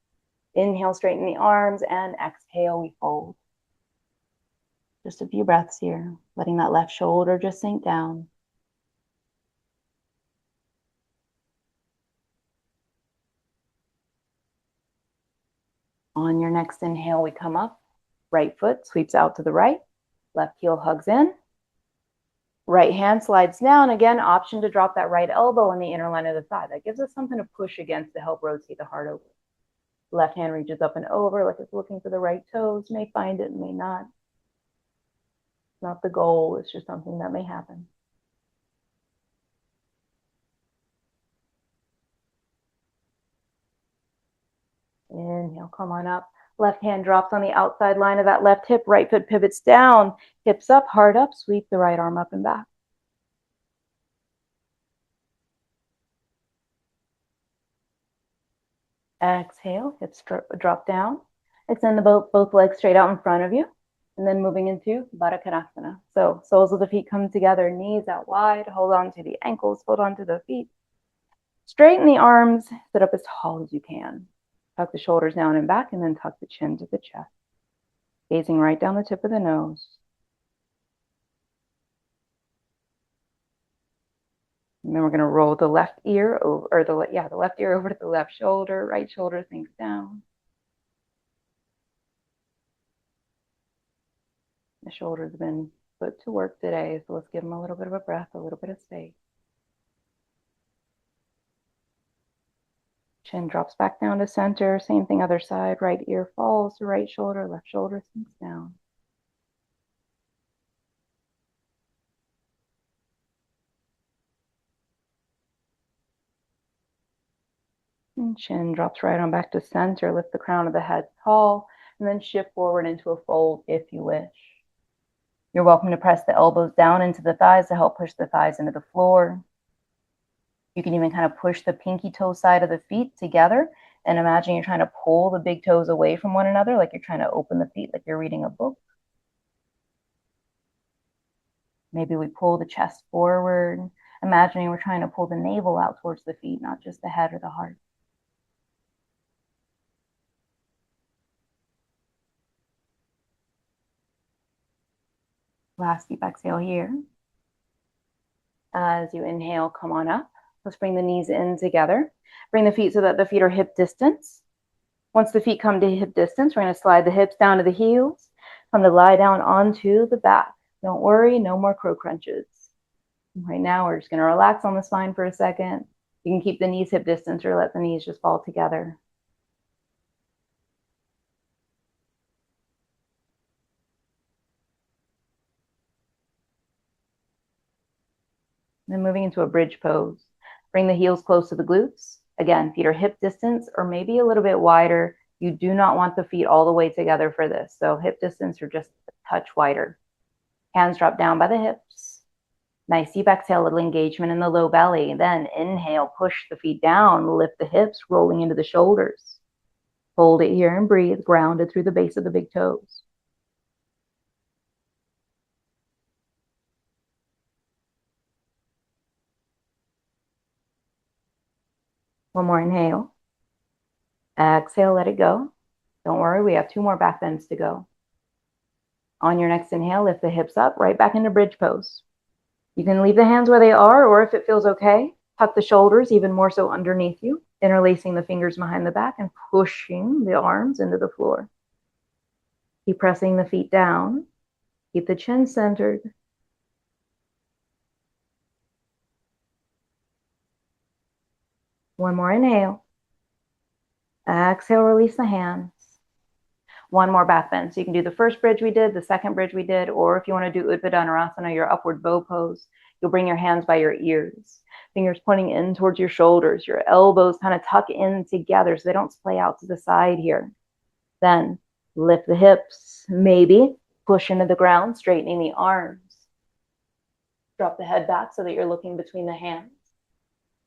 Inhale, straighten the arms, and exhale, we fold. Just a few breaths here, letting that left shoulder just sink down. On your next inhale, we come up. Right foot sweeps out to the right. Left heel hugs in. Right hand slides down. Again, option to drop that right elbow on the inner line of the thigh. That gives us something to push against to help rotate the heart over. Left hand reaches up and over like it's looking for the right toes. May find it, may not. It's not the goal. It's just something that may happen. Inhale, come on up. Left hand drops on the outside line of that left hip. Right foot pivots down. Hips up, heart up. Sweep the right arm up and back. Exhale, hips drop down. Extend both legs straight out in front of you. And then moving into Bakasana. So soles of the feet come together, knees out wide. Hold on to the ankles, hold on to the feet. Straighten the arms, sit up as tall as you can. Tuck the shoulders down and back, and then tuck the chin to the chest. Gazing right down the tip of the nose. And then we're going to roll the left ear over, or the left ear over to the left shoulder. Right shoulder sinks down. The shoulders have been put to work today, so let's give them a little bit of a breath, a little bit of space. Chin drops back down to center. Same thing other side. Right ear falls to right shoulder. Left shoulder sinks down. And chin drops right on back to center. Lift the crown of the head tall. And then shift forward into a fold if you wish. You're welcome to press the elbows down into the thighs to help push the thighs into the floor. You can even kind of push the pinky toe side of the feet together and imagine you're trying to pull the big toes away from one another, like you're trying to open the feet, like you're reading a book. Maybe we pull the chest forward, imagining we're trying to pull the navel out towards the feet, not just the head or the heart. Last deep exhale here. As you inhale, come on up. Let's bring the knees in together. Bring the feet so that the feet are hip distance. Once the feet come to hip distance, we're going to slide the hips down to the heels. Come to lie down onto the back. Don't worry, no more crow crunches. Right now, we're just going to relax on the spine for a second. You can keep the knees hip distance or let the knees just fall together. Then moving into a bridge pose. Bring the heels close to the glutes. Again, feet are hip distance or maybe a little bit wider. You do not want the feet all the way together for this. So hip distance or just a touch wider. Hands drop down by the hips. Nice deep exhale, little engagement in the low belly. Then inhale, push the feet down, lift the hips, rolling into the shoulders. Hold it here and breathe, grounded through the base of the big toes. One more inhale. Exhale, let it go. Don't worry, we have 2 more back bends to go. On your next inhale, lift the hips up, right back into bridge pose. You can leave the hands where they are, or if it feels okay, tuck the shoulders even more so underneath you, interlacing the fingers behind the back and pushing the arms into the floor. Keep pressing the feet down. Keep the chin centered. One more inhale. Exhale, release the hands. One more back bend. So you can do the first bridge we did, the second bridge we did, or if you want to do Uttanasana, your upward bow pose, you'll bring your hands by your ears. Fingers pointing in towards your shoulders. Your elbows kind of tuck in together so they don't splay out to the side here. Then lift the hips, maybe push into the ground, straightening the arms. Drop the head back so that you're looking between the hands.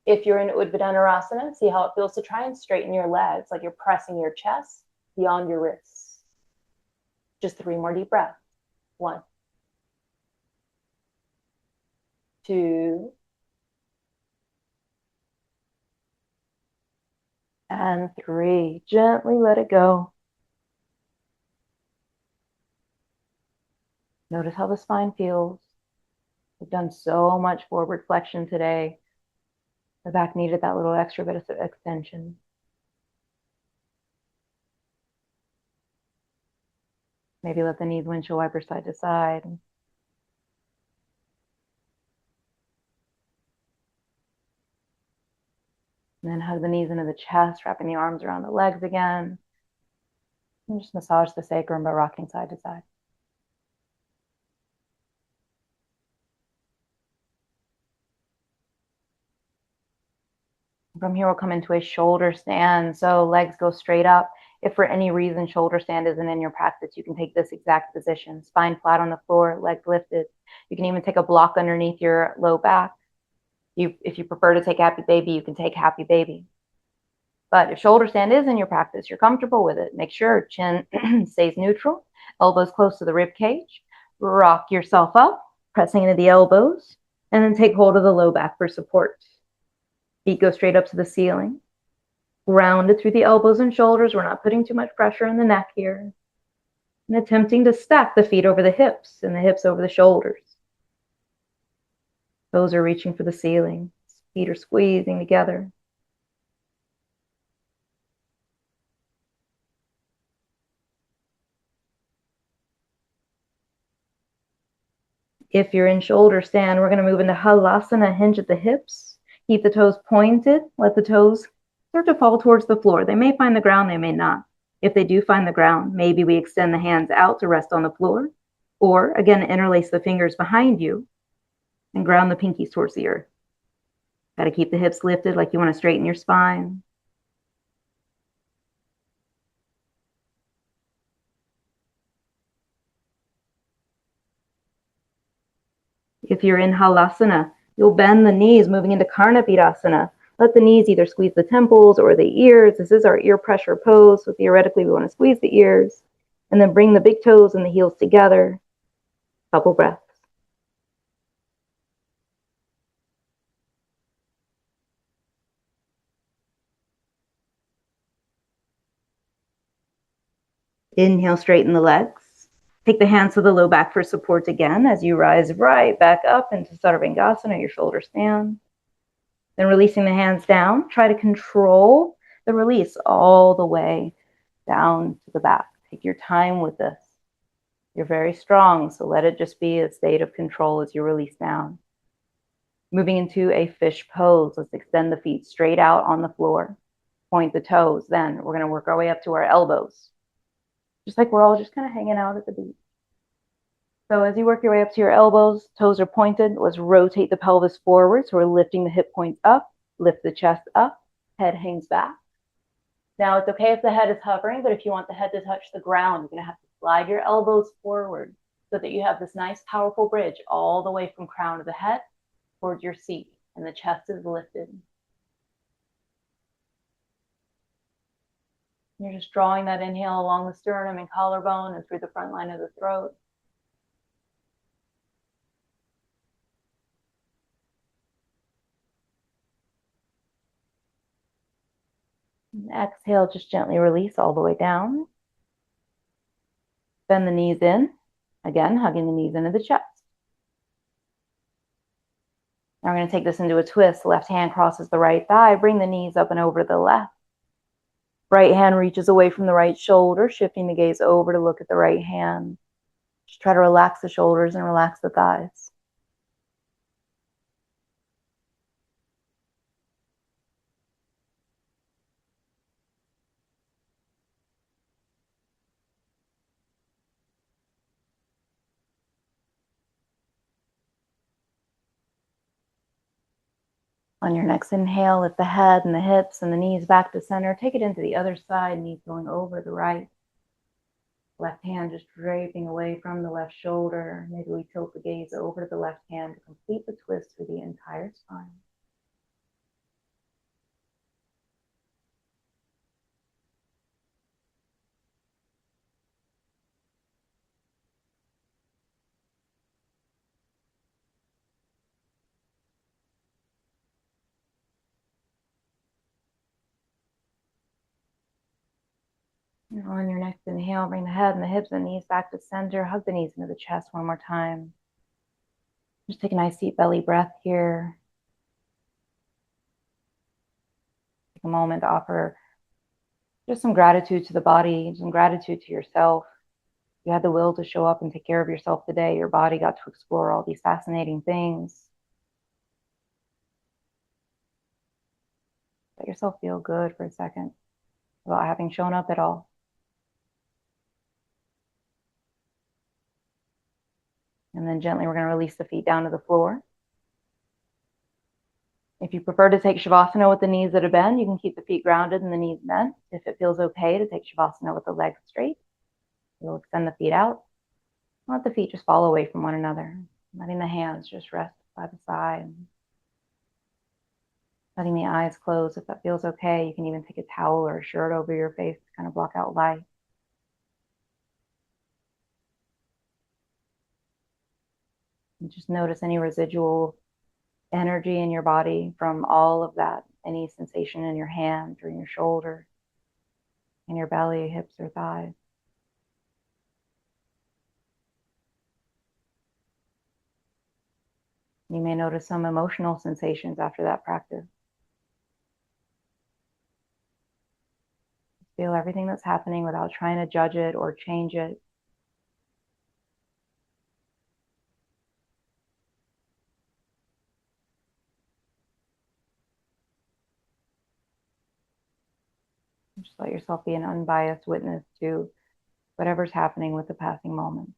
If you're in Uttanasana, see how it feels to try and straighten your legs, like you're pressing your chest beyond your wrists. Just 3 more deep breaths. 1, 2, and 3. Gently let it go. Notice how the spine feels. We've done so much forward flexion today. The back needed that little extra bit of extension. Maybe let the knees windshield wiper side to side. And then hug the knees into the chest, wrapping the arms around the legs again. And just massage the sacrum by rocking side to side. From here, we'll come into a shoulder stand. So legs go straight up. If for any reason shoulder stand isn't in your practice, you can take this exact position. Spine flat on the floor, legs lifted. You can even take a block underneath your low back. If you prefer to take happy baby, you can take happy baby. But if shoulder stand is in your practice, you're comfortable with it. Make sure chin stays neutral, elbows close to the rib cage. Rock yourself up, pressing into the elbows, and then take hold of the low back for support. Feet go straight up to the ceiling. Rounded through the elbows and shoulders. We're not putting too much pressure in the neck here. And attempting to stack the feet over the hips and the hips over the shoulders. Toes are reaching for the ceiling. Feet are squeezing together. If you're in shoulder stand, we're going to move into Halasana, hinge at the hips. Keep the toes pointed. Let the toes start to fall towards the floor. They may find the ground, they may not. If they do find the ground, maybe we extend the hands out to rest on the floor. Or, again, interlace the fingers behind you and ground the pinkies towards the earth. Got to keep the hips lifted like you want to straighten your spine. If you're in Halasana, you'll bend the knees moving into Karnapidasana. Let the knees either squeeze the temples or the ears. This is our ear pressure pose, so theoretically we want to squeeze the ears. And then bring the big toes and the heels together. Couple breaths. Inhale, straighten the legs. Take the hands to the low back for support again as you rise right back up into Sarvangasana, your shoulder stand. Then releasing the hands down, try to control the release all the way down to the back. Take your time with this. You're very strong, so let it just be a state of control as you release down. Moving into a fish pose. Let's extend the feet straight out on the floor. Point the toes. Then we're going to work our way up to our elbows. Just like we're all just kind of hanging out at the beach. So as you work your way up to your elbows, toes are pointed. Let's rotate the pelvis forward. So we're lifting the hip points up, lift the chest up, head hangs back. Now it's okay if the head is hovering, but if you want the head to touch the ground, you're going to have to slide your elbows forward so that you have this nice, powerful bridge all the way from crown of the head towards your seat, and the chest is lifted. You're just drawing that inhale along the sternum and collarbone and through the front line of the throat. And exhale, just gently release all the way down. Bend the knees in. Again, hugging the knees into the chest. Now we're going to take this into a twist. Left hand crosses the right thigh. Bring the knees up and over the left. Right hand reaches away from the right shoulder, shifting the gaze over to look at the right hand. Just try to relax the shoulders and relax the thighs. On your next inhale, lift the head and the hips and the knees back to center. Take it into the other side, knees going over the right. Left hand just draping away from the left shoulder. Maybe we tilt the gaze over to the left hand to complete the twist through the entire spine. And on your next inhale, bring the head and the hips and knees back to center. Hug the knees into the chest one more time. Just take a nice deep belly breath here. Take a moment to offer just some gratitude to the body, some gratitude to yourself. You had the will to show up and take care of yourself today. Your body got to explore all these fascinating things. Let yourself feel good for a second about having shown up at all. And then gently, we're going to release the feet down to the floor. If you prefer to take Shavasana with the knees at a bend, you can keep the feet grounded and the knees bent. If it feels okay to take Shavasana with the legs straight, you'll extend the feet out. Let the feet just fall away from one another, letting the hands just rest by the side. Letting the eyes close. If that feels okay, you can even take a towel or a shirt over your face to kind of block out light. And just notice any residual energy in your body from all of that, any sensation in your hands or in your shoulders, in your belly, hips, or thighs. You may notice some emotional sensations after that practice. Feel everything that's happening without trying to judge it or change it. Just let yourself be an unbiased witness to whatever's happening with the passing moment.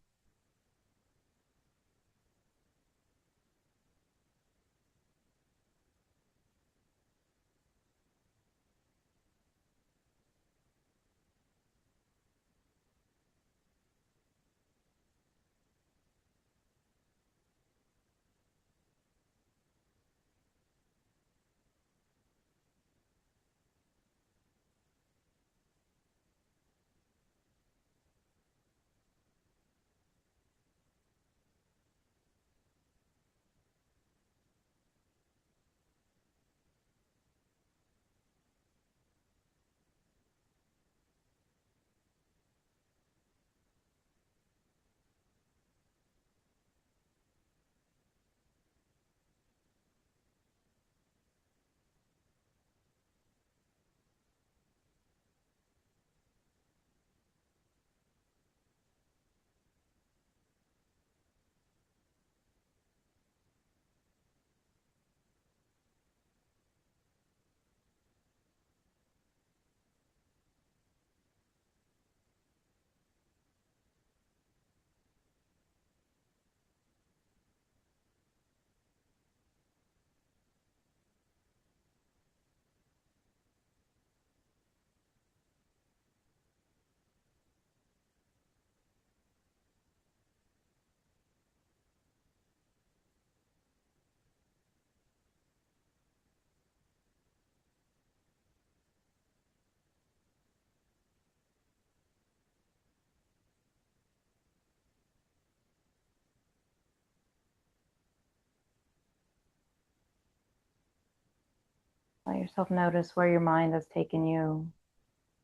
yourself notice where your mind has taken you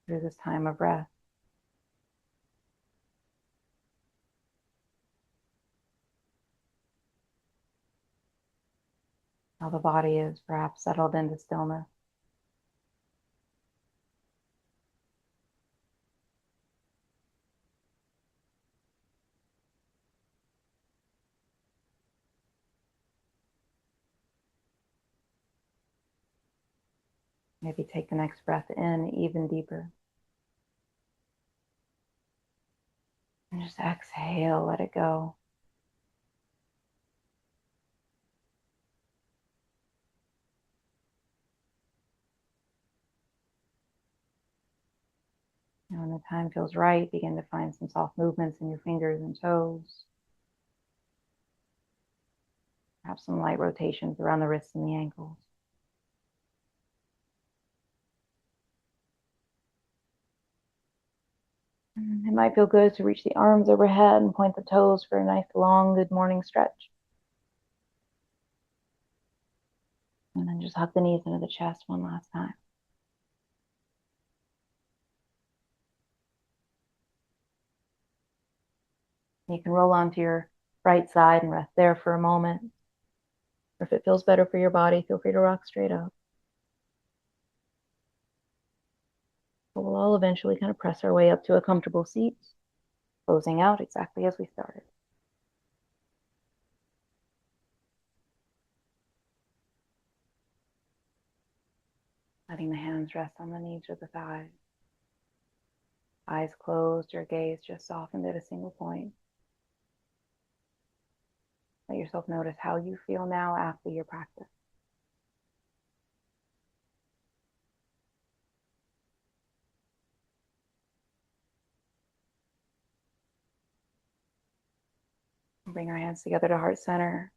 through this time of rest. How the body is perhaps settled into stillness. Maybe take the next breath in even deeper. And just exhale, let it go. And when the time feels right, begin to find some soft movements in your fingers and toes. Perhaps some light rotations around the wrists and the ankles. It might feel good to reach the arms overhead and point the toes for a nice long good morning stretch. And then just hug the knees into the chest one last time. You can roll onto your right side and rest there for a moment. Or if it feels better for your body, feel free to rock straight up. But we'll all eventually kind of press our way up to a comfortable seat, closing out exactly as we started. Letting the hands rest on the knees or the thighs. Eyes closed, your gaze just softened at a single point. Let yourself notice how you feel now after your practice. Bring our hands together to heart center,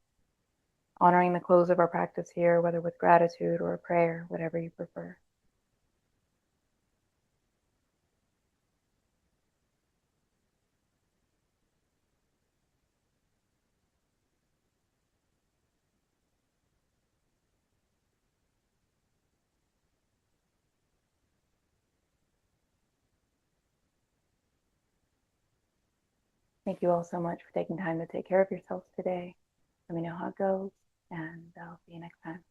honoring the close of our practice here, whether with gratitude or a prayer, whatever you prefer. Thank you all so much for taking time to take care of yourselves today. Let me know how it goes, and I'll see you next time.